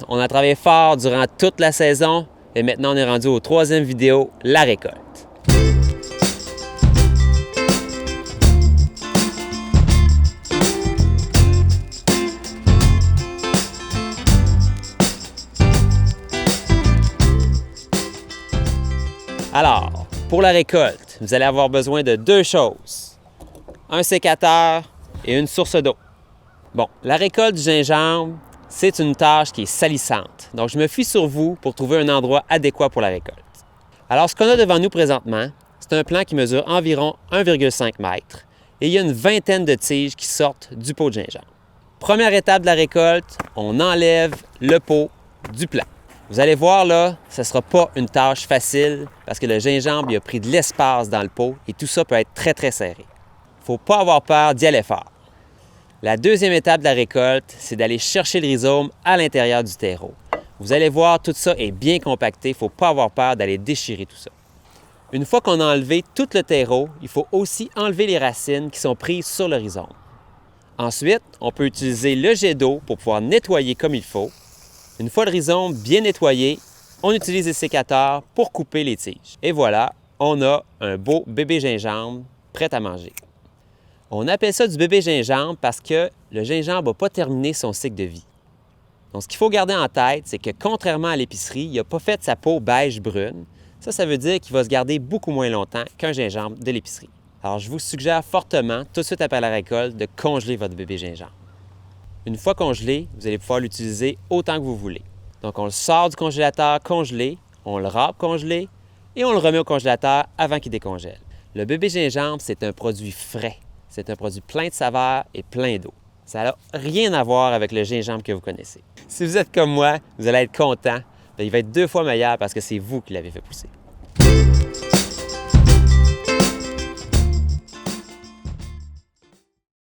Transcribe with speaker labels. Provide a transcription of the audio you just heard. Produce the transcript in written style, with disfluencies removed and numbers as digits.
Speaker 1: On a travaillé fort durant toute la saison et maintenant on est rendu au troisième vidéo, la récolte. Alors, pour la récolte, vous allez avoir besoin de deux choses. Un sécateur et une source d'eau. Bon, la récolte du gingembre, c'est une tâche qui est salissante. Donc, je me fie sur vous pour trouver un endroit adéquat pour la récolte. Alors, ce qu'on a devant nous présentement, c'est un plant qui mesure environ 1,5 m et il y a une vingtaine de tiges qui sortent du pot de gingembre. Première étape de la récolte, on enlève le pot du plant. Vous allez voir là, ce ne sera pas une tâche facile parce que le gingembre il a pris de l'espace dans le pot et tout ça peut être très serré. Il ne faut pas avoir peur d'y aller fort. La deuxième étape de la récolte, c'est d'aller chercher le rhizome à l'intérieur du terreau. Vous allez voir, tout ça est bien compacté, il ne faut pas avoir peur d'aller déchirer tout ça. Une fois qu'on a enlevé tout le terreau, il faut aussi enlever les racines qui sont prises sur le rhizome. Ensuite, on peut utiliser le jet d'eau pour pouvoir nettoyer comme il faut. Une fois le rhizome bien nettoyé, on utilise les sécateurs pour couper les tiges. Et voilà, on a un beau bébé gingembre prêt à manger. On appelle ça du bébé gingembre parce que le gingembre n'a pas terminé son cycle de vie. Donc, ce qu'il faut garder en tête, c'est que contrairement à l'épicerie, il n'a pas fait sa peau beige-brune. Ça veut dire qu'il va se garder beaucoup moins longtemps qu'un gingembre de l'épicerie. Alors, je vous suggère fortement, tout de suite après la récolte, de congeler votre bébé gingembre. Une fois congelé, vous allez pouvoir l'utiliser autant que vous voulez. Donc, on le sort du congélateur congelé, on le râpe congelé et on le remet au congélateur avant qu'il décongèle. Le bébé gingembre, c'est un produit frais. C'est un produit plein de saveurs et plein d'eau. Ça n'a rien à voir avec le gingembre que vous connaissez. Si vous êtes comme moi, vous allez être content. Il va être 2 fois meilleur parce que c'est vous qui l'avez fait pousser.